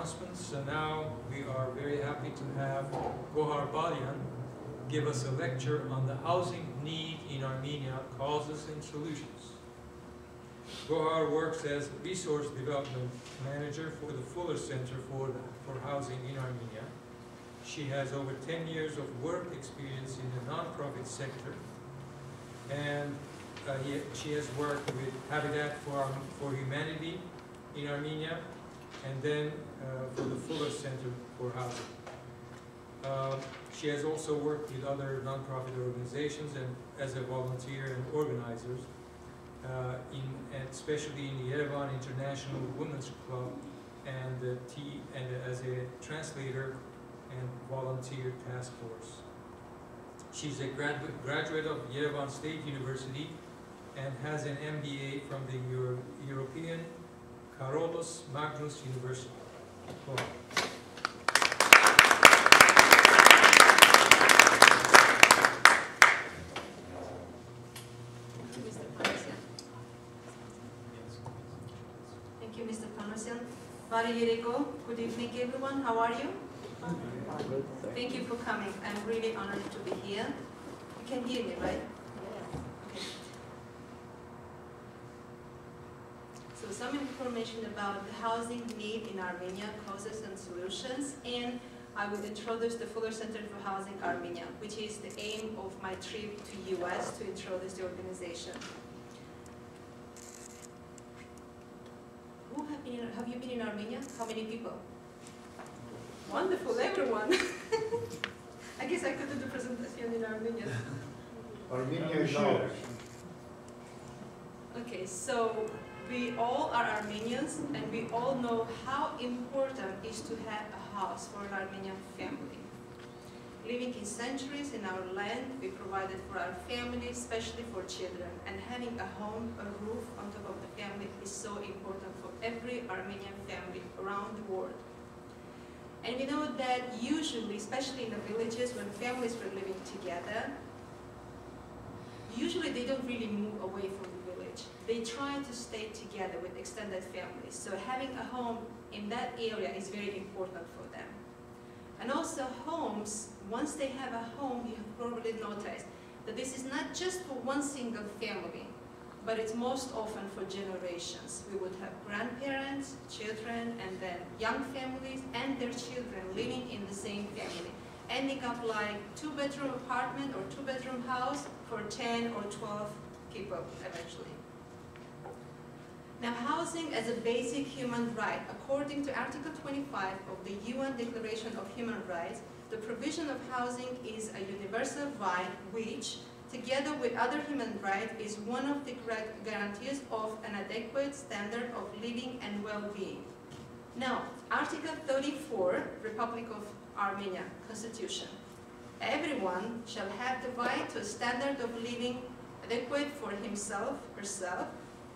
announcements. So now we are very happy to have Gohar Balyan give us a lecture on the housing need in Armenia, causes and solutions. Gohar works as Resource Development Manager for the Fuller Center for Housing in Armenia. She has over 10 years of work experience in the nonprofit sector, and she has worked with Habitat for Humanity in Armenia, and then for the Fuller Center for Housing. She has also worked with other nonprofit organizations and as a volunteer and organizer, especially in the Yerevan International Women's Club, and as a translator and volunteer task force. She's a graduate of Yerevan State University and has an MBA from the European Karolos Magnus University. Go on. Thank you, Mr. Panosian. Good evening, everyone. How are you? Good. Thank you for coming. I'm really honored to be here. You can hear me, right? Okay. So some information about the housing need in Armenia, causes and solutions, and I will introduce the Fuller Center for Housing Armenia, which is the aim of my trip to US to introduce the organization. Have you been in Armenia? How many people? Wonderful, everyone. I guess I could do the presentation in Armenian. Armenia, sure. Okay, so we all are Armenians, and we all know how important it is to have a house for an Armenian family. Living in centuries in our land, we provided for our families, especially for children, and having a home, a roof on top of the family is so important for every Armenian family around the world. And we know that usually, especially in the villages, when families were living together, usually they don't really move away from the village. They try to stay together with extended families. So having a home in that area is very important for them. And also homes, once they have a home, you have probably noticed that this is not just for one single family, but it's most often for generations. We would have grandparents, children, and then young families and their children living in the same family, ending up like two-bedroom apartment or two-bedroom house for 10 or 12 people eventually. Now, housing as a basic human right, according to Article 25 of the UN Declaration of Human Rights, the provision of housing is a universal right which, together with other human rights, is one of the guarantees of an adequate standard of living and well-being. Now, Article 34, Republic of Armenia, Constitution. Everyone shall have the right to a standard of living adequate for himself, herself,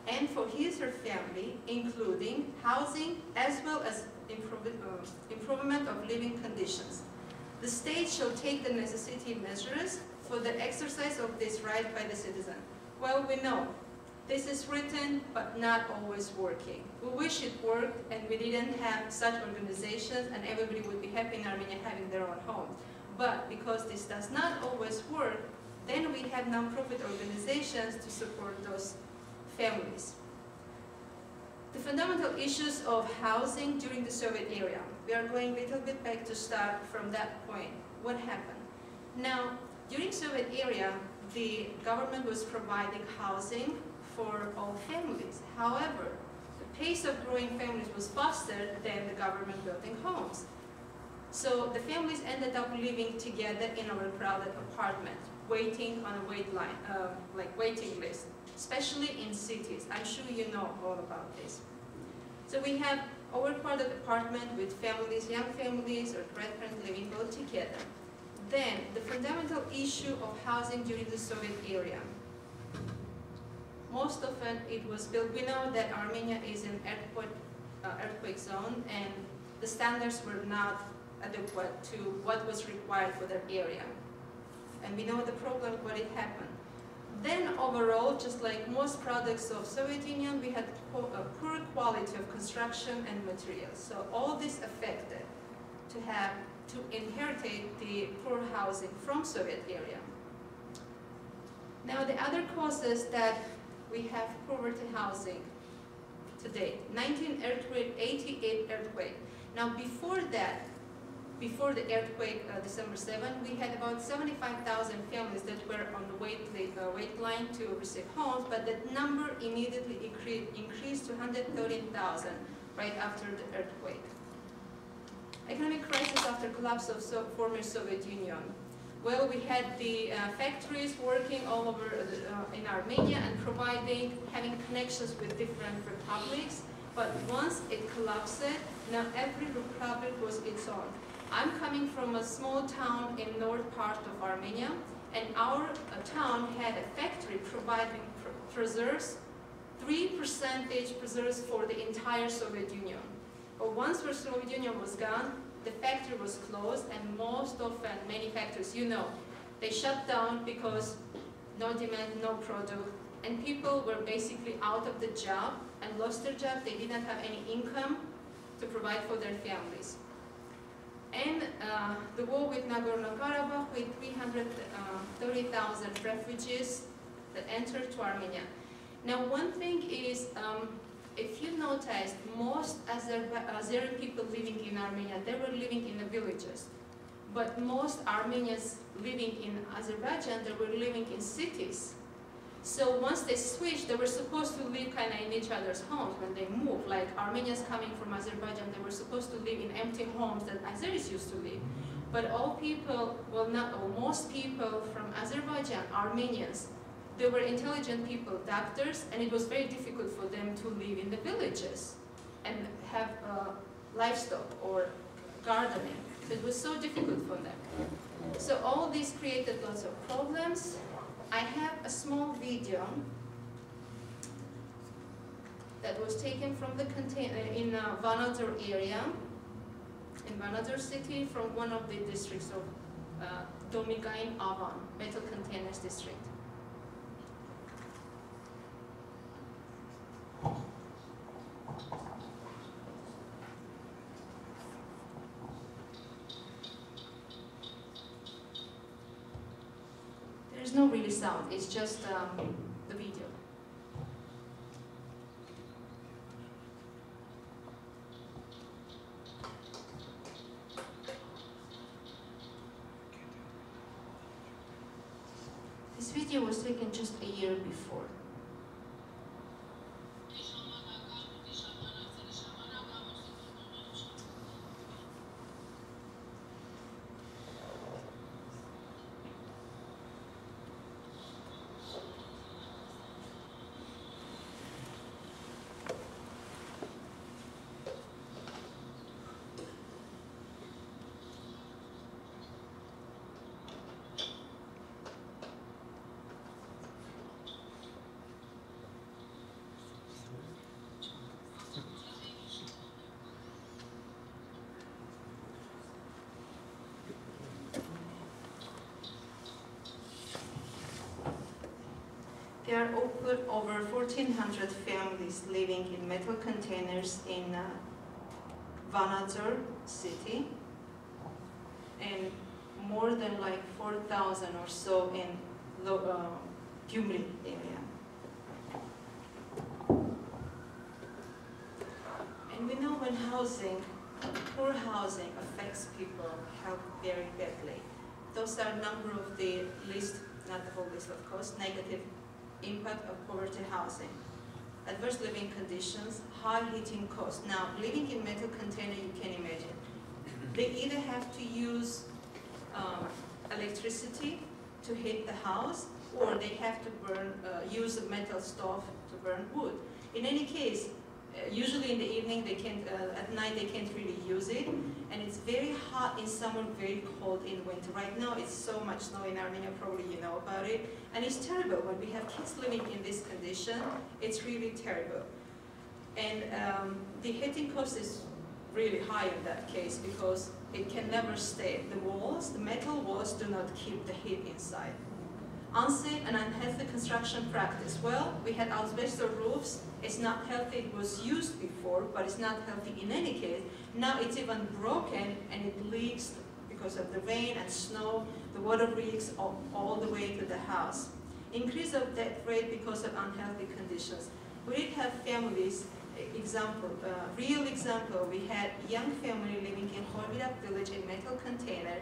and for his or her family, including housing as well as improvement of living conditions. The state shall take the necessary measures for the exercise of this right by the citizen. Well, we know this is written, but not always working. We wish it worked and we didn't have such organizations and everybody would be happy in Armenia having their own home. But because this does not always work, then we have non-profit organizations to support those families. The fundamental issues of housing during the Soviet era. We are going a little bit back to start from that point. What happened? Now, during Soviet era, the government was providing housing for all families. However, the pace of growing families was faster than the government building homes. So the families ended up living together in our crowded apartment, waiting on a waiting list, especially in cities. I'm sure you know all about this. So we have overcrowded apartment with families, young families or grandparents living all together. Then, the fundamental issue of housing during the Soviet era. Most often it was built, we know that Armenia is an earthquake zone and the standards were not adequate to what was required for that area. And we know the problem, what it happened. then overall, just like most products of Soviet Union, we had a poor quality of construction and materials. So all this affected to inherit the poor housing from Soviet area. Now the other causes that we have poverty housing today, 19 earthquake, 88 earthquake. Now before that, before the earthquake, December 7, we had about 75,000 families that were on the wait line to receive homes, but that number immediately increased to 113,000 right after the earthquake. Economic crisis after collapse of former Soviet Union. Well, we had the factories working all over in Armenia and having connections with different republics, but once it collapsed, now every republic was its own. I'm coming from a small town in north part of Armenia, and our town had a factory providing preserves, 3% preserves for the entire Soviet Union. But once the Soviet Union was gone, the factory was closed, and most often many factories, you know, they shut down because no demand, no product, and people were basically out of the job and lost their job. They did not have any income to provide for their families. And the war with Nagorno-Karabakh, with 330,000 refugees that entered to Armenia. Now one thing is, if you noticed, most Azeri people living in Armenia, they were living in the villages. But most Armenians living in Azerbaijan, they were living in cities. So once they switched, they were supposed to live kind of in each other's homes when they moved. Like Armenians coming from Azerbaijan, they were supposed to live in empty homes that Azeris used to live. But all people, well not all, most people from Azerbaijan, Armenians, they were intelligent people, doctors, and it was very difficult for them to live in the villages and have livestock or gardening. So it was so difficult for them. So all this created lots of problems. I have a small video that was taken from the container in Vanadzor area, in Vanadzor city, from one of the districts of Domigain Avan, Metal Containers District. There's no really sound, it's just the video. This video was taken just a year before. There are over 1,400 families living in metal containers in Vanadzor city, and more than like 4,000 or so in Gyumri area. And we know when poor housing affects people health very badly. Those are a number of the list, not the whole list of course, negative impact of poverty housing. Adverse living conditions, high heating costs. Now, living in metal container, you can imagine. They either have to use electricity to heat the house, or they have to use a metal stove to burn wood. In any case, usually in the evening they can't, at night they can't really use it, and it's very hot in summer, very cold in winter. Right now it's so much snow in Armenia, probably you know about it, and it's terrible. When we have kids living in this condition, it's really terrible. And the heating cost is really high in that case because it can never stay. The walls, the metal walls do not keep the heat inside. Unsafe and unhealthy construction practice. Well, we had asbestos roofs. It's not healthy. It was used before, but it's not healthy in any case. Now it's even broken and it leaks because of the rain and snow. The water leaks all the way to the house. Increase of death rate because of unhealthy conditions. We did have families, real example, we had a young family living in Horvidak village in metal container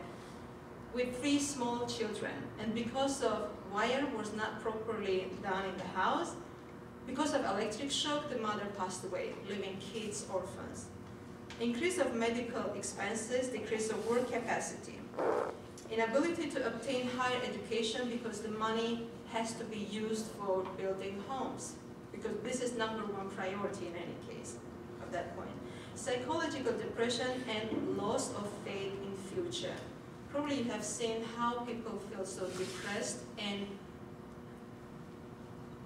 with 3 small children. And because of wire was not properly done in the house, because of electric shock, the mother passed away, leaving kids orphans. Increase of medical expenses, decrease of work capacity. Inability to obtain higher education because the money has to be used for building homes, because this is #1 priority in any case at that point. Psychological depression and loss of faith in future. Probably you have seen how people feel so depressed, and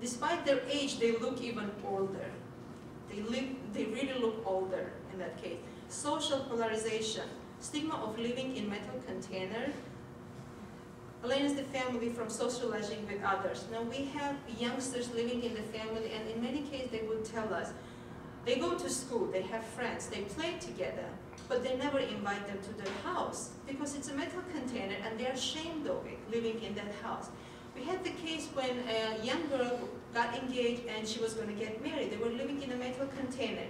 despite their age, they look even older. They really look older in that case. Social polarization, stigma of living in metal container, alienates the family from socializing with others. Now we have youngsters living in the family, and in many cases they would tell us, they go to school, they have friends, they play together, but they never invite them to their house because it's a metal container and they're ashamed of it, living in that house. We had the case when a young girl got engaged and she was going to get married. They were living in a metal container.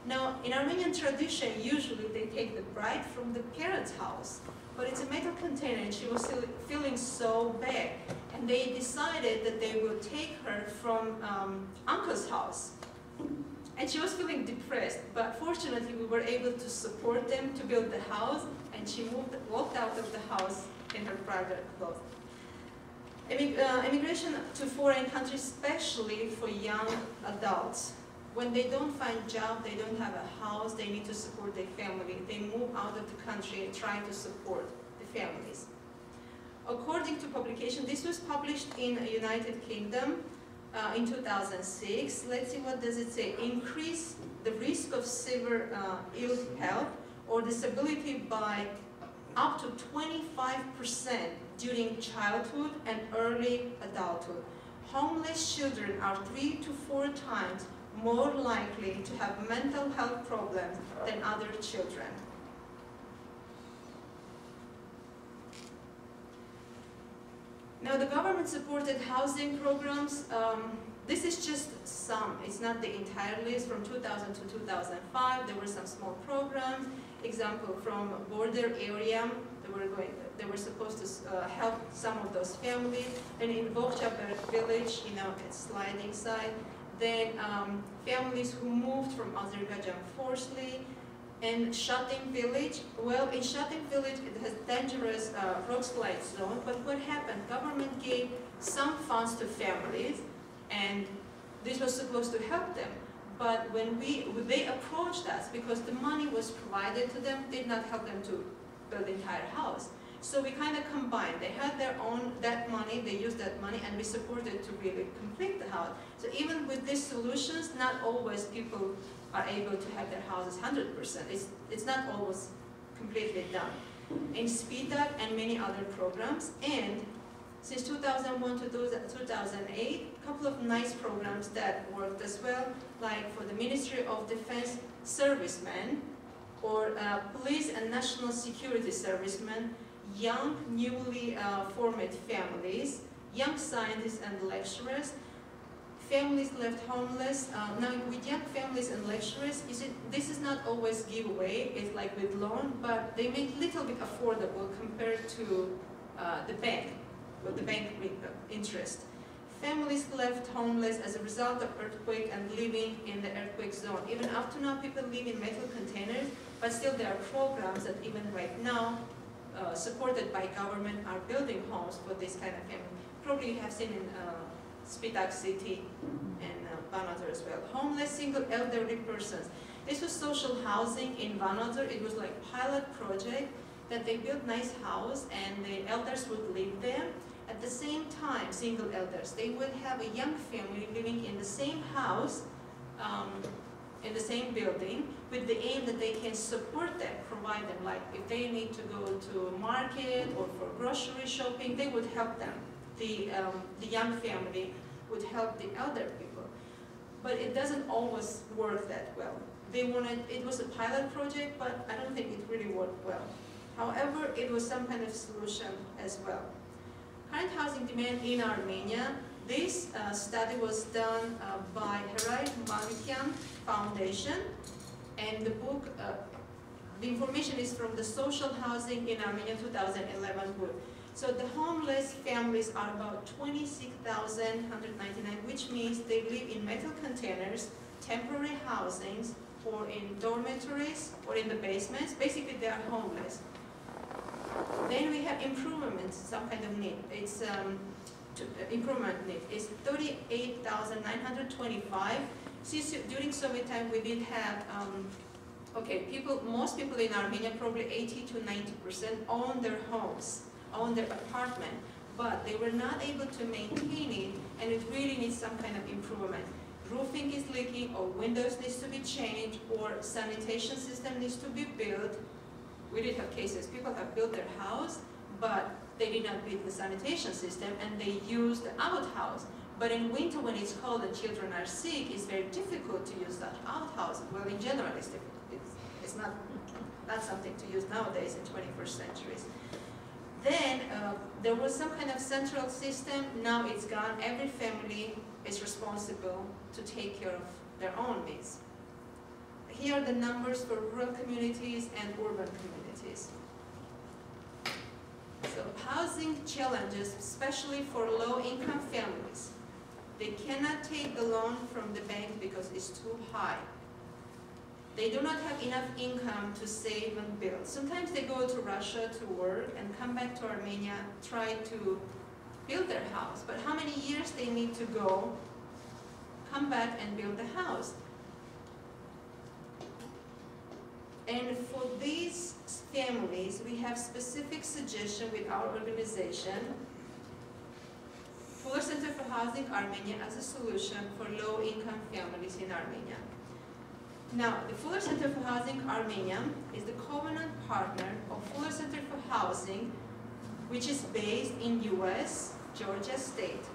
Now, in Armenian tradition, usually they take the bride from the parents' house, but it's a metal container and she was still feeling so bad. And they decided that they will take her from uncle's house. And she was feeling depressed, but fortunately we were able to support them to build the house, and she walked out of the house in her private clothes. Immigration to foreign countries, especially for young adults. When they don't find a job, they don't have a house, they need to support their family. They move out of the country and try to support the families. According to publication, this was published in the United Kingdom in 2006. Let's see, what does it say? Increase the risk of severe ill health or disability by up to 25% during childhood and early adulthood. Homeless children are 3 to 4 times more likely to have mental health problems than other children. Now, the government-supported housing programs, this is just some. It's not the entire list. From 2000 to 2005, there were some small programs. Example, from border area, they were supposed to help some of those families. And in Vokchaber village, it's sliding side. Then families who moved from Azerbaijan forcibly. In Shatim village, well, in Shatim village, it has dangerous rock slide zone, but what happened? Government gave some funds to families, and this was supposed to help them. But when they approached us, because the money was provided to them, did not help them to build the entire house. So we kind of combined. They had their own, that money, they used that money, and we supported to really complete the house. So even with these solutions, not always people are able to have their houses 100%. It's not always completely done. In SPITAC and many other programs, and since 2001 to 2008, a couple of nice programs that worked as well, like for the Ministry of Defense servicemen, or police and national security servicemen, young, newly formed families, young scientists and lecturers, families left homeless. Now, with young families and lecturers, this is not always giveaway. It's like with loan, but they make a little bit affordable compared to the bank, with the bank interest. Families left homeless as a result of earthquake and living in the earthquake zone. Even up to now, people live in metal containers, but still there are programs that even right now, supported by government, are building homes for this kind of family. Probably you have seen in Spitak city and Vanadzor as well. Homeless single elderly persons. This was social housing in Vanadzor. It was like pilot project that they built nice house and the elders would live there. At the same time, single elders, they would have a young family living in the same house, in the same building, with the aim that they can support them, provide them, like if they need to go to market or for grocery shopping, they would help them the young family would help the elder people. But it doesn't always work that well. It was a pilot project, but I don't think it really worked well. However, it was some kind of solution as well. Current housing demand in Armenia. This study was done by Heray Malikian Foundation, and the book, the information is from the Social Housing in Armenia 2011 book. So the homeless families are about 26,199, which means they live in metal containers, temporary housings, or in dormitories, or in the basements. Basically, they are homeless. Then we have improvements, some kind of need. It's improvement need. It's 38,925. Since during Soviet time we did have, most people in Armenia, probably 80 to 90%, own their homes, own their apartment, but they were not able to maintain it, and it really needs some kind of improvement. Roofing is leaking, or windows needs to be changed, or sanitation system needs to be built. We did have cases, people have built their house, but they did not build the sanitation system, and they used the outhouse. But in winter, when it's cold and children are sick, it's very difficult to use that outhouse. Well, in general, it's difficult. It's not something to use nowadays in 21st centuries. Then there was some kind of central system. Now it's gone. Every family is responsible to take care of their own needs. Here are the numbers for rural communities and urban communities. So housing challenges, especially for low-income families. They cannot take the loan from the bank because it's too high. They do not have enough income to save and build. Sometimes they go to Russia to work and come back to Armenia, try to build their house. But how many years they need to go, come back and build the house? And for these families, we have specific suggestion with our organization, Fuller Center for Housing Armenia, as a solution for low-income families in Armenia. Now, the Fuller Center for Housing Armenia is the covenant partner of Fuller Center for Housing, which is based in US, Georgia State.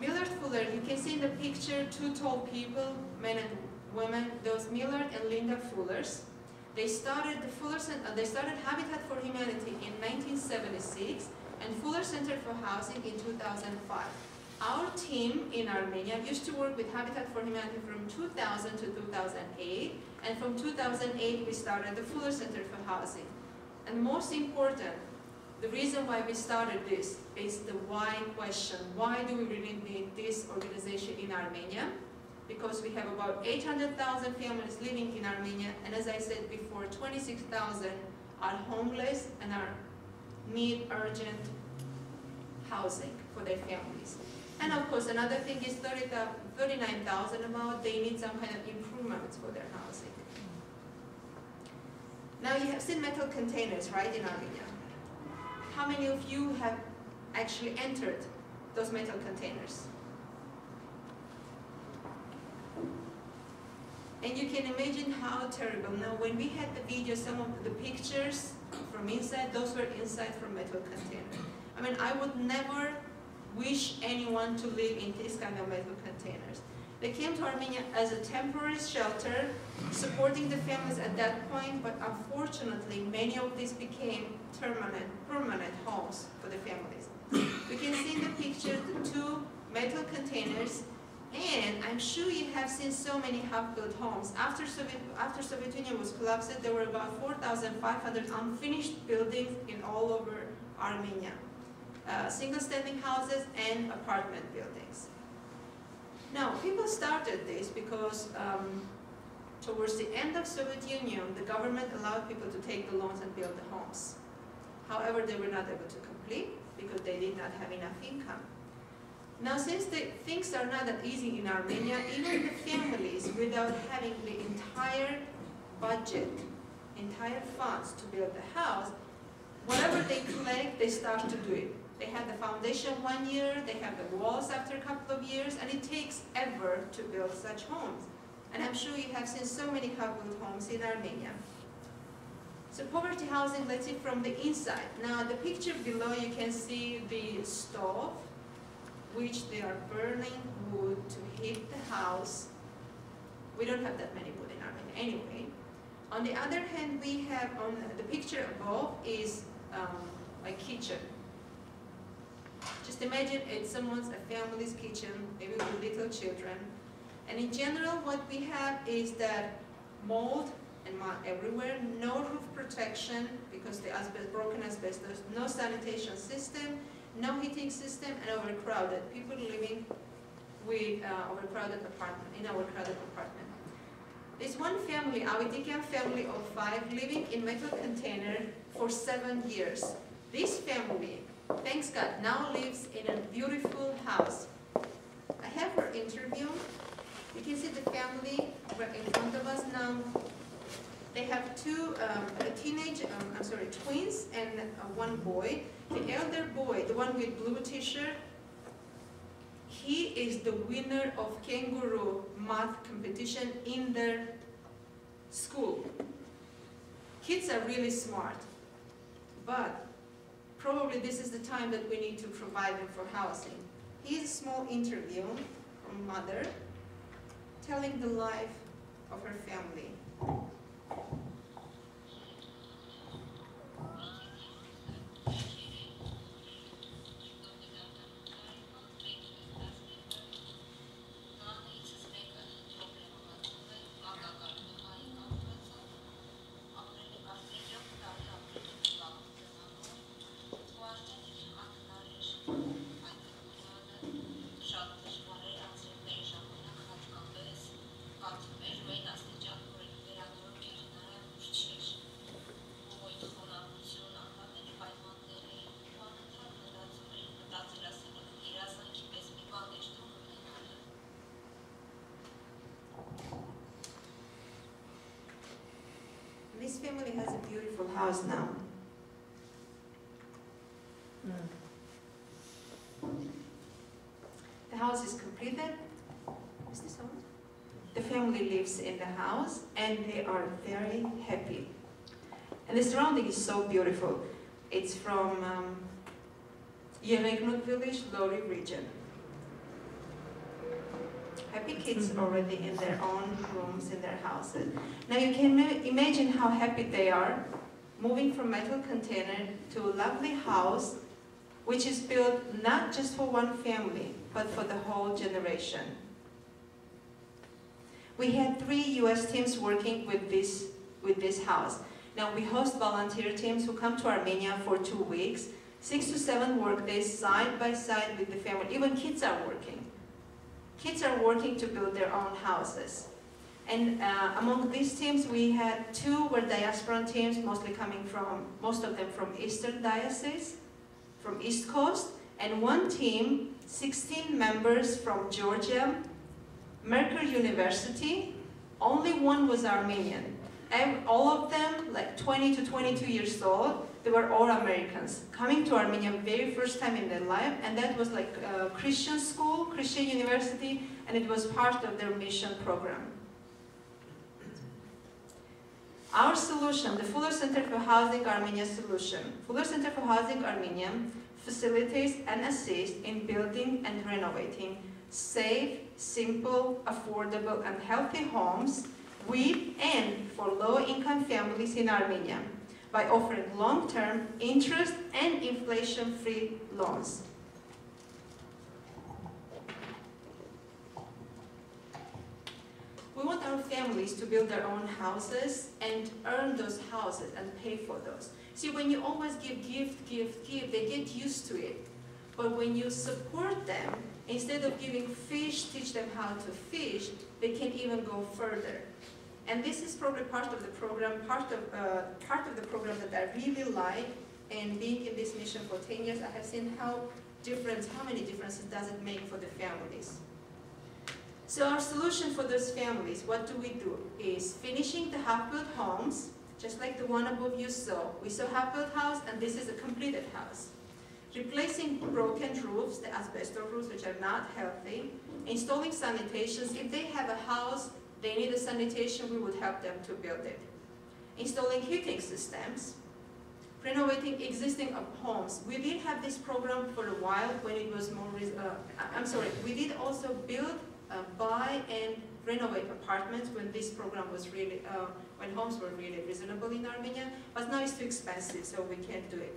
Millard Fuller, you can see in the picture two tall people, men and women, those Millard and Linda Fullers. They started Habitat for Humanity in 1976 and Fuller Center for Housing in 2005. Our team in Armenia used to work with Habitat for Humanity from 2000 to 2008, and from 2008 we started the Fuller Center for Housing. And most important, the reason why we started this is the why question. Why do we really need this organization in Armenia? Because we have about 800,000 families living in Armenia, and as I said before, 26,000 are homeless and need urgent housing for their families. And of course, another thing is 39,000 about, they need some kind of improvements for their housing. Now you have seen metal containers, right, in Armenia. How many of you have actually entered those metal containers? And you can imagine how terrible. Now, when we had the video, some of the pictures from inside, those were inside from metal container. I mean, I would never wish anyone to live in this kind of metal containers. They came to Armenia as a temporary shelter, supporting the families at that point, but unfortunately, many of these became permanent homes for the families. We can see in the picture the two metal containers. And I'm sure you have seen so many half-built homes. After Soviet Union was collapsed, there were about 4,500 unfinished buildings in all over Armenia. Single-standing houses and apartment buildings. Now, people started this because towards the end of Soviet Union, the government allowed people to take the loans and build the homes. However, they were not able to complete because they did not have enough income. Now, since things are not that easy in Armenia, even the families, without having the entire budget, entire funds to build the house, whatever they collect, they start to do it. They have the foundation 1 year, they have the walls after a couple of years, and it takes ever to build such homes. And I'm sure you have seen so many half-built homes in Armenia. So poverty housing, let's see from the inside. Now the picture below you can see the stove, which they are burning wood to heat the house. We don't have that many wood in Armenia anyway. On the other hand, we have on the picture above is a kitchen. Just imagine it's a family's kitchen, maybe with little children. And in general, what we have is that mold and mud everywhere, no roof protection because the broken asbestos, no sanitation system, no heating system, and overcrowded. People living with in our crowded apartment. There's one family, Awidikian family of 5, living in metal container for 7 years. This family, thanks God, now lives in a beautiful house. I have her interview. You can see the family in front of us now. They have twins and one boy. The elder boy, the one with blue t-shirt, he is the winner of kangaroo math competition in their school. Kids are really smart, but probably this is the time that we need to provide them for housing. Here's a small interview from mother telling the life of her family. This family has a beautiful house now. The house is completed. Is this on? The family lives in the house and they are very happy. And the surrounding is so beautiful. It's from Yeregnut village, Lori region. Happy kids already in their own rooms in their houses. Now you can imagine how happy they are moving from metal container to a lovely house which is built not just for one family but for the whole generation. We had 3 US teams working with this house. Now we host volunteer teams who come to Armenia for 2 weeks, 6 to 7 work days side by side with the family. Even kids are working. Kids are working to build their own houses. And among these teams, we had 2 were diasporan teams, most of them from Eastern Diocese, from East Coast, and 1 team, 16 members from Georgia, Mercury University, only 1 was Armenian. And all of them, like 20 to 22 years old, they were all Americans, coming to Armenia very first time in their life, and that was like a Christian school, Christian university, and it was part of their mission program. Our solution, the Fuller Center for Housing Armenia solution. Fuller Center for Housing Armenia facilitates and assists in building and renovating safe, simple, affordable, and healthy homes with and for low-income families in Armenia by offering long-term interest and inflation-free loans. We want our families to build their own houses and earn those houses and pay for those. See, when you always give, they get used to it. But when you support them, instead of giving fish, teach them how to fish, they can even go further. And this is probably part of the program, part of the program that I really like. And being in this mission for 10 years, I have seen how many differences does it make for the families. So our solution for those families, what do we do? Is finishing the half-built homes, just like the one above you saw. We saw half-built house, and this is a completed house. Replacing broken roofs, the asbestos roofs, which are not healthy. Installing sanitations. If they have a house, they need a sanitation, we would help them to build it. installing heating systems, renovating existing homes. We did have this program for a while when it was more, we did also build, buy and renovate apartments when this program was really, when homes were really reasonable in Armenia, but now it's too expensive, so we can't do it.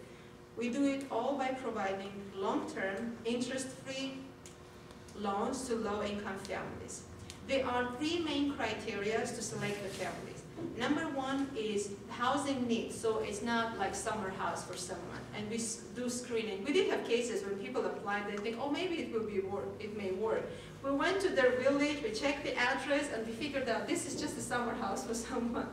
We do it all by providing long-term, interest-free loans to low-income families. There are three main criteria to select the families. Number one is housing needs, so it's not like summer house for someone. And we do screening. We did have cases when people apply, they think, oh, maybe it may work. We went to their village, we checked the address, and we figured out this is just a summer house for someone.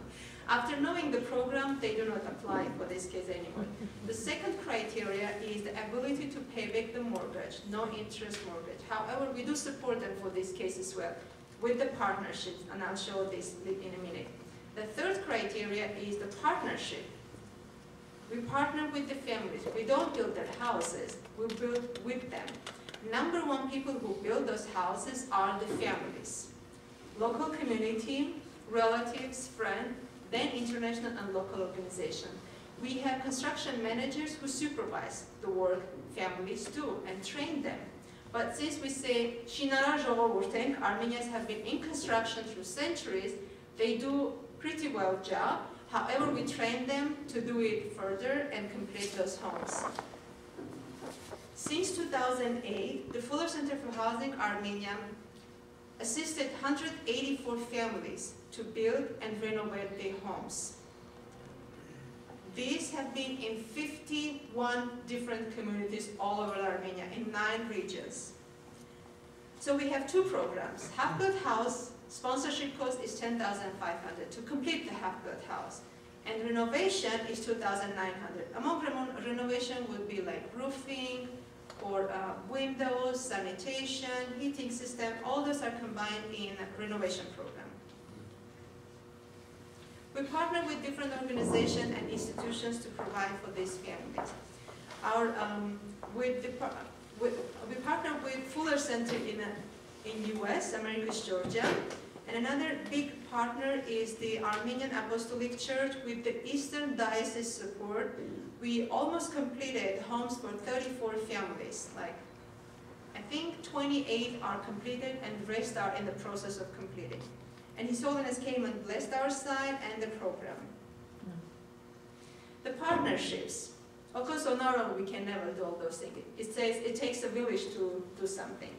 After knowing the program, they do not apply for this case anymore. The second criteria is the ability to pay back the mortgage, no interest mortgage. However, we do support them for this case as well with the partnerships, and I'll show this in a minute. The third criteria is the partnership. We partner with the families. We don't build their houses, we build with them. Number one people who build those houses are the families. Local community, relatives, friends, then international and local organization. We have construction managers who supervise the work families do and train them. But since we say Shinara Jogogurteng, Armenians have been in construction through centuries, they do pretty well job. However, we train them to do it further and complete those homes. Since 2008, the Fuller Center for Housing Armenia assisted 184 families to build and renovate their homes. These have been in 51 different communities all over Armenia in 9 regions. So we have 2 programs. Half-built house, sponsorship cost is $10,500 to complete the half-built house. And renovation is $2,900. Among renovation would be like roofing, or windows, sanitation, heating system, all those are combined in a renovation program. We partner with different organizations and institutions to provide for these families. We partner with Fuller Center in US, Americus, Georgia, and another big partner is the Armenian Apostolic Church with the Eastern Diocese support. We almost completed homes for 34 families. Like, I think 28 are completed and the rest are in the process of completing. And His Holiness came and blessed our side and the program. The partnerships. Of course, on our own, we can never do all those things. It says it takes a village to do something.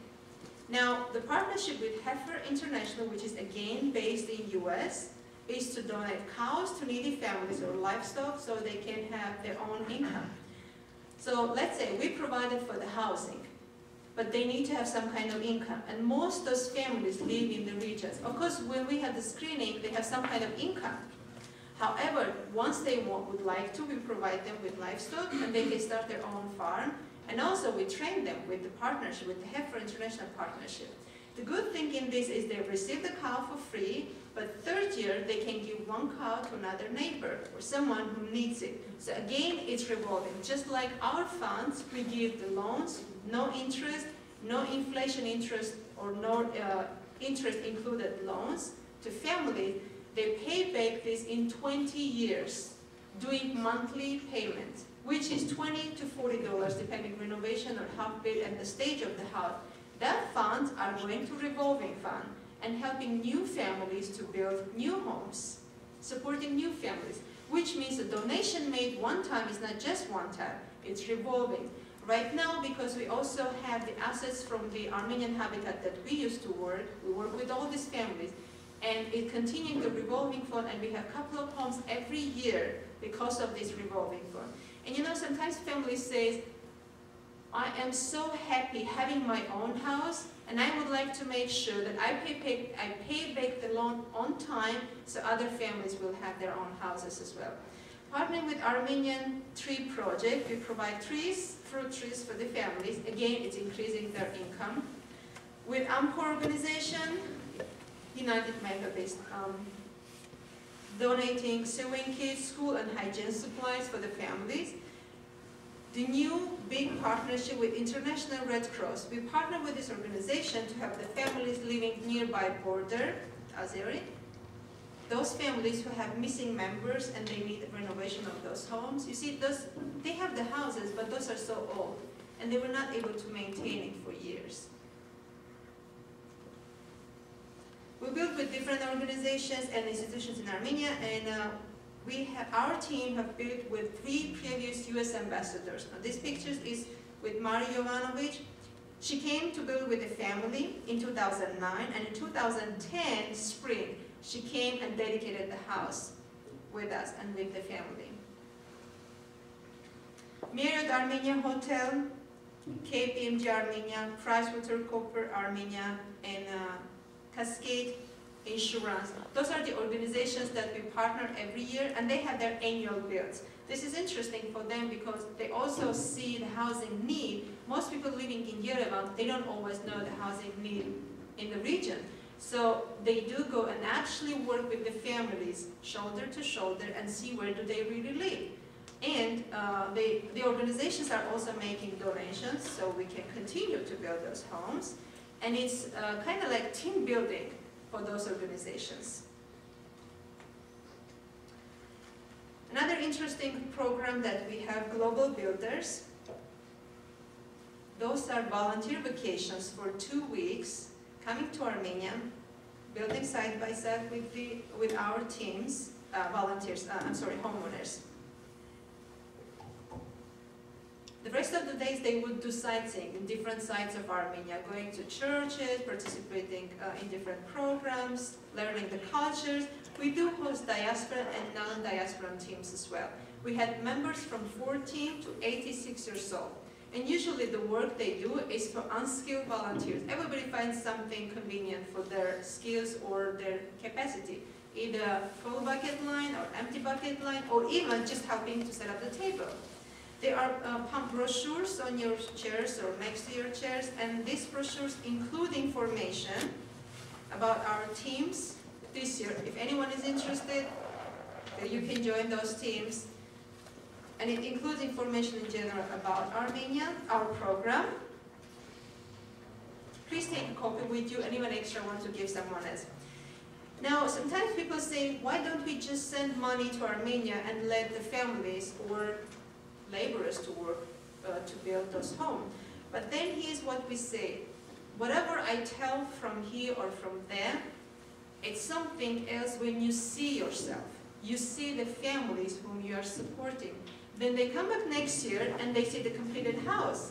Now, the partnership with Heifer International, which is again based in US, is to donate cows to needy families or livestock so they can have their own income. So let's say we provided for the housing, but they need to have some kind of income. And most of those families live in the regions. Of course, when we have the screening, they have some kind of income. However, once they would like to, we provide them with livestock and they can start their own farm. And also we train them with the partnership, with the Heifer International Partnership. The good thing in this is they receive the cow for free, but third year they can give 1 cow to another neighbor or someone who needs it. So again, it's revolving. Just like our funds, we give the loans, no interest, no inflation interest, or no interest included loans to families. They pay back this in 20 years, doing monthly payments, which is $20 to $40 depending renovation or half built and the stage of the house. That funds are going to revolving fund and helping new families to build new homes, supporting new families, which means the donation made one time is not just one time, it's revolving. Right now, because we also have the assets from the Armenian Habitat that we used to work, we work with all these families, and it continuing the revolving fund, and we have a couple of homes every year because of this revolving fund. And you know, sometimes families say, I am so happy having my own house, and I would like to make sure that I pay back the loan on time so other families will have their own houses as well. Partnering with Armenian Tree Project, we provide trees, fruit trees for the families. Again, it's increasing their income. With AMCO organization, United Methodist, donating sewing kits, school and hygiene supplies for the families. The new big partnership with International Red Cross. We partner with this organization to have the families living nearby border, Azeri. those families who have missing members and they need renovation of those homes. You see, they have the houses, but those are so old, and they were not able to maintain it for years. We build with different organizations and institutions in Armenia, and our team have built with 3 previous U.S. ambassadors. Now, this picture is with Mari Jovanovic. She came to build with a family in 2009, and in 2010, spring, she came and dedicated the house with us and with the family. Marriott Armenia Hotel, KPMG Armenia, PricewaterhouseCoopers Armenia, and Cascade Insurance. Those are the organizations that we partner every year, and they have their annual builds. This is interesting for them because they also see the housing need. Most people living in Yerevan, they don't always know the housing need in the region. So they do go and actually work with the families, shoulder to shoulder, and see where do they really live. And the organizations are also making donations, so we can continue to build those homes. And it's kind of like team building for those organizations. Another interesting program that we have, Global Builders. Those are volunteer vacations for 2 weeks, coming to Armenia, building side by side with our teams, homeowners. The rest of the days they would do sightseeing in different sites of Armenia, going to churches, participating in different programs, learning the cultures. We do host diaspora and non-diaspora teams as well. We had members from 14 to 86 years old. And usually the work they do is for unskilled volunteers. Everybody finds something convenient for their skills or their capacity. Either full bucket line or empty bucket line, or even just helping to set up the table. There are pump brochures on your chairs or next to your chairs, and these brochures include information about our teams this year. If anyone is interested, you can join those teams. And it includes information in general about Armenia, our program. Please take a copy with you, and even extra one to give someone else. Now, sometimes people say, why don't we just send money to Armenia and let the families or laborers to work to build those homes? But then here's what we say. Whatever I tell from here or from there, it's something else when you see yourself. You see the families whom you are supporting. Then they come back next year and they see the completed house.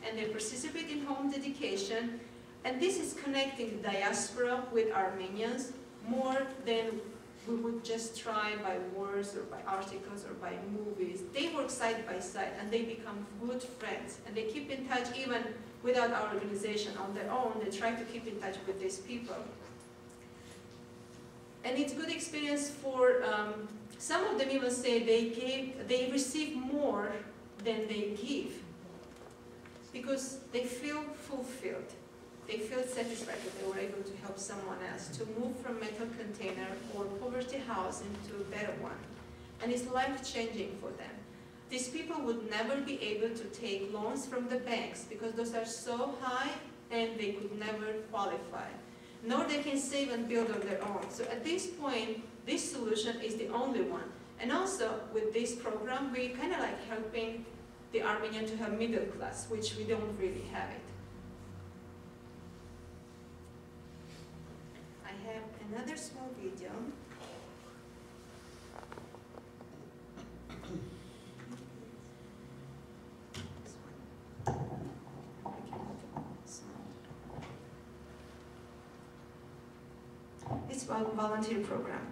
And they participate in home dedication. And this is connecting diaspora with Armenians more than we would just try by words or by articles or by movies. They work side by side and they become good friends. And they keep in touch even without our organization on their own. They try to keep in touch with these people. And it's a good experience for, some of them even say they receive more than they give because they feel fulfilled. They feel satisfied that they were able to help someone else to move from metal container or poverty house into a better one. And it's life-changing for them. These people would never be able to take loans from the banks because those are so high and they could never qualify. Nor they can save and build on their own. So at this point, this solution is the only one. And also with this program, we kind of like helping the Armenian to have middle class, which we don't really have it. I have another small video. It's a volunteer program.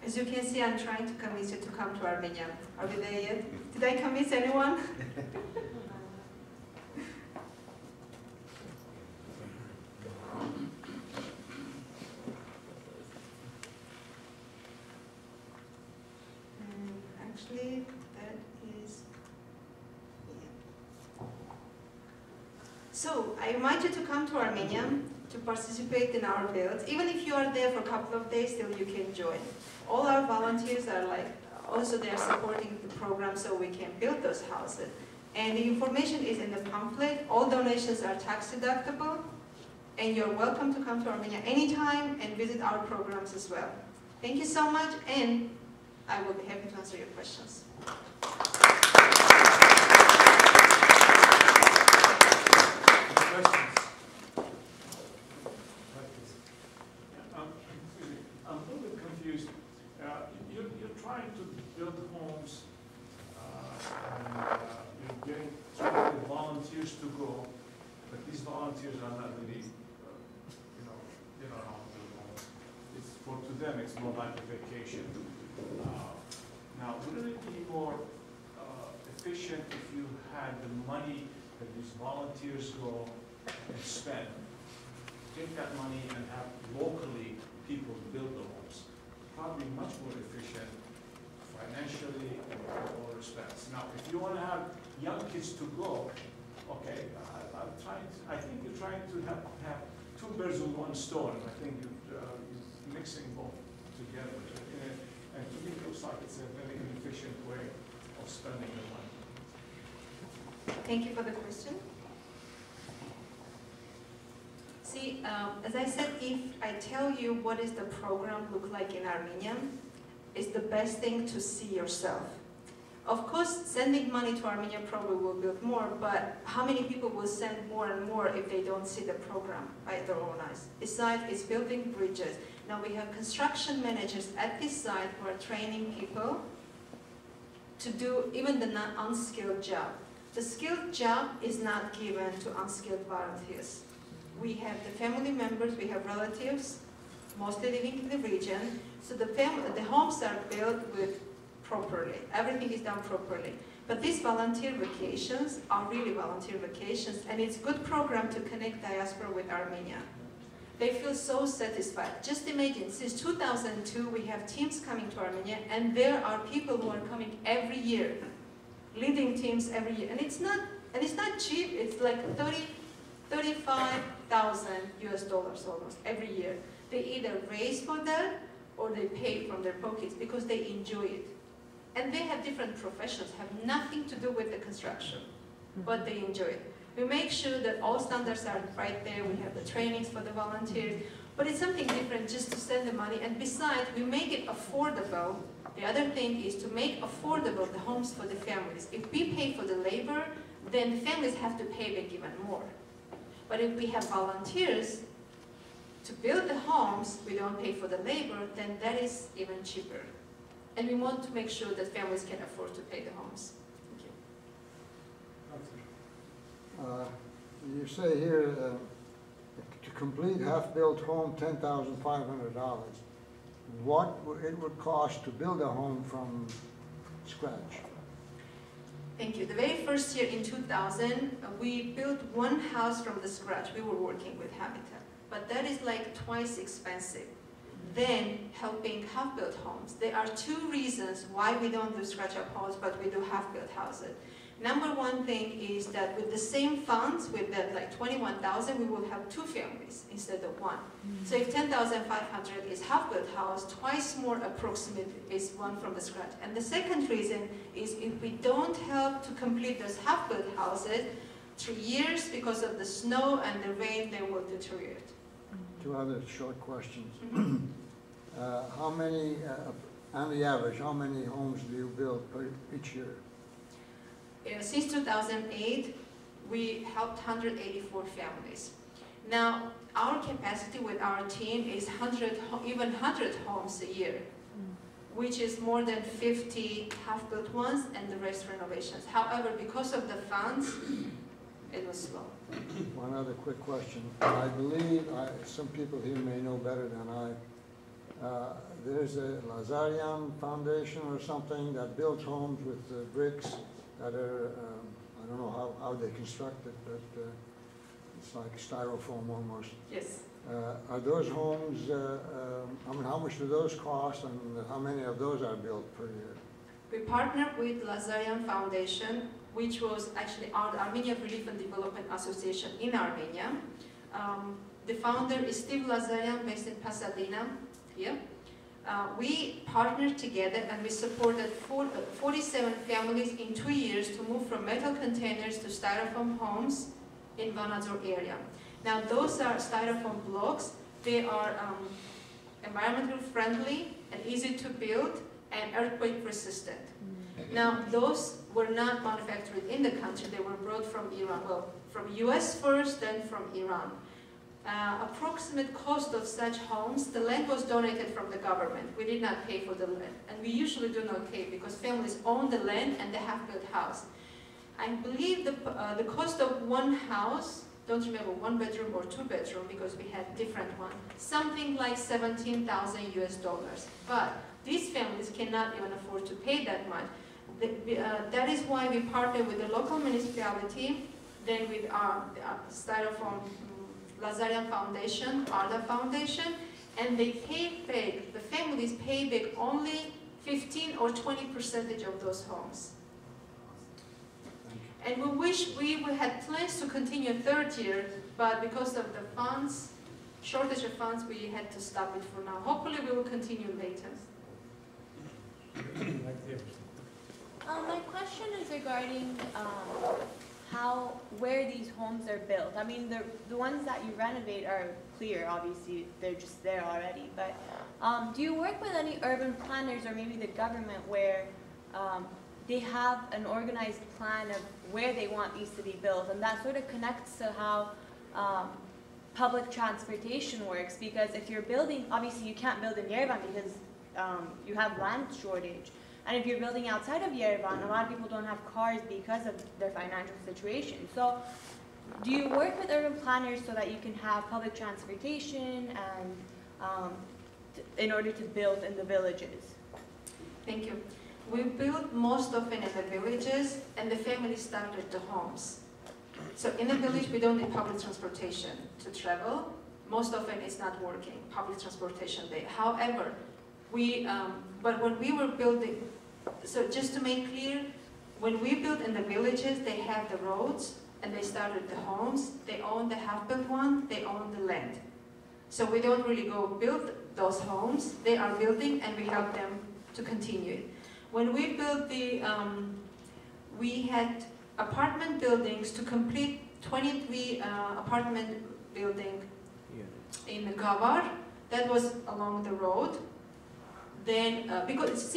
As you can see, I'm trying to convince you to come to Armenia. Are we there yet? Did I convince anyone? Actually, that is... Yeah. So, I invite you to come to Armenia to participate in our builds. Even if you are there for a couple of days, still you can join. All our volunteers are also they are supporting the program so we can build those houses. And the information is in the pamphlet. All donations are tax deductible. And you're welcome to come to Armenia anytime and visit our programs as well. Thank you so much, and I will be happy to answer your questions. You're trying to build homes, and you're trying to get volunteers to go, but these volunteers are not really, they don't know how to build homes. To them, it's more like a vacation. Now, wouldn't it be more efficient if you had the money that these volunteers go and spend, take that money and have locally people build the homes? Probably much more efficient financially in all respects. Now, if you want to have young kids to go, okay, I think you're trying to have two birds with one stone. I think you're mixing both together. And to me, it looks like it's a very inefficient way of spending the money. Thank you for the question. See, as I said, if I tell you what does the program look like in Armenia, it's the best thing to see yourself. Of course, sending money to Armenia probably will build more, but how many people will send more and more if they don't see the program by their own eyes? Besides, it's building bridges. Now we have construction managers at this site who are training people to do even the non-unskilled job. The skilled job is not given to unskilled volunteers. We have the family members, we have relatives, mostly living in the region. So the homes are built properly. Everything is done properly. But these volunteer vacations are really volunteer vacations, and it's a good program to connect diaspora with Armenia. They feel so satisfied. Just imagine, since 2002, we have teams coming to Armenia, and there are people who are coming every year, leading teams every year. And it's not cheap. It's like 35,000 US dollars almost every year. They either raise for that or they pay from their pockets because they enjoy it. And they have different professions, have nothing to do with the construction, but they enjoy it. We make sure that all standards are right there. We have the trainings for the volunteers, but it's something different just to send the money. And besides, we make it affordable. The other thing is to make affordable the homes for the families. If we pay for the labor, then the families have to pay back even more. But if we have volunteers to build the homes, we don't pay for the labor, then that is even cheaper. And we want to make sure that families can afford to pay the homes. Thank you. You say here, to complete half-built home, $10,500. What it would cost to build a home from scratch? Thank you. The very first year in 2000, we built one house from the scratch. We were working with Habitat, but that is like twice expensive than helping half-built homes. There are two reasons why we don't do scratch-up homes, but we do half-built houses. Number one thing is that with the same funds, with that like 21,000, we will have 2 families instead of 1. So if 10,500 is half-built house, twice more approximate is one from the scratch. And the second reason is if we don't help to complete those half-built houses, 3 years because of the snow and the rain, they will deteriorate. 2 other short questions. How many, on the average, how many homes do you build each year? Since 2008, we helped 184 families. Now, our capacity with our team is 100 homes a year, which is more than 50 half-built ones and the rest renovations. However, because of the funds, it was slow. One other quick question. I believe, some people here may know better than I, there's a Lazarian Foundation or something that builds homes with bricks that are, I don't know how they construct it, but it's like styrofoam almost. Yes. Are those homes, I mean, how much do those cost and how many of those are built per year? We partnered with Lazarian Foundation, which was actually our Armenia Relief and Development Association in Armenia. The founder is Steve Lazarian, based in Pasadena, here. We partnered together and we supported 47 families in 2 years to move from metal containers to styrofoam homes in Vanadzor area. Now those are styrofoam blocks. They are environmentally friendly and easy to build and earthquake resistant. Now those were not manufactured in the country, they were brought from Iran. Well, from US first, then from Iran. Approximate cost of such homes, the land was donated from the government. We did not pay for the land. And we usually do not pay because families own the land and they have built house. I believe the cost of one house, don't remember 1 bedroom or 2 bedroom because we had different ones, something like 17,000 US dollars. But these families cannot even afford to pay that much. That is why we partner with the local municipality, then with our styrofoam Lazarian Foundation, ARPA Foundation, and they pay back, the families pay back only 15 or 20% of those homes. And we wish we had plans to continue 3rd year, but because of the funds, shortage of funds, we had to stop it for now. Hopefully we will continue later. My question is regarding where these homes are built. I mean, the ones that you renovate are clear, obviously, they're just there already, but do you work with any urban planners or maybe the government where they have an organized plan of where they want these to be built, and that sort of connects to how public transportation works? Because if you're building, obviously you can't build in Yerevan because you have land shortage. And if you're building outside of Yerevan, a lot of people don't have cars because of their financial situation. So do you work with urban planners so that you can have public transportation and in order to build in the villages? Thank you. We build most often in the villages and the families started the homes. So in the village we don't need public transportation to travel. Most often it's not working, public transportation there. However, but when we were building, so just to make clear, when we built in the villages, they have the roads and they started the homes, they own the half-built one, they own the land. So we don't really go build those homes, they are building and we help them to continue it. When we built we had apartment buildings to complete 23 apartment building in Gavar, that was along the road. Then, because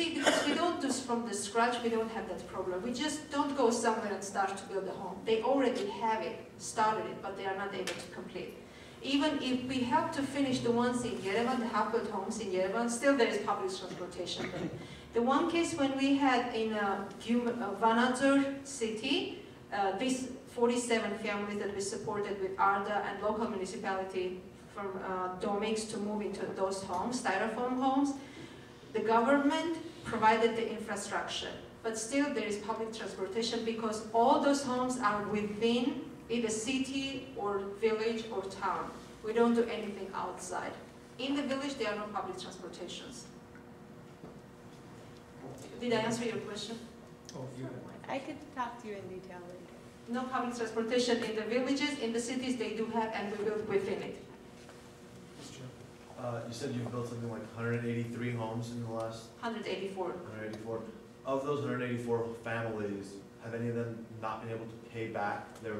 we don't do from the scratch, we don't have that problem. We just don't go somewhere and start to build a home. They already have it, started it, but they are not able to complete. Even if we help to finish the ones in Yerevan, the half-built homes in Yerevan, still there is public transportation there. The one case when we had in Vanadzor city, these 47 families that we supported with ARDA and local municipality from Domix to move into those homes, styrofoam homes, the government provided the infrastructure, but still there is public transportation because all those homes are within either city or village or town. We don't do anything outside. In the village, there are no public transportations. Did I answer your question? Oh, you have. I could talk to you in detail later. No public transportation in the villages. In the cities, they do have, and we build within it. Mr. Chairman. You said you've built something like 183 homes in the last 184. 184. Of those 184 families, have any of them not been able to pay back their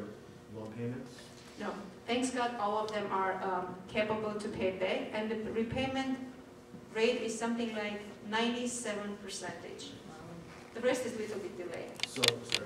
loan payments? No, thanks God, all of them are capable to pay back, and the repayment rate is something like 97%. The rest is little bit delayed. So, sorry,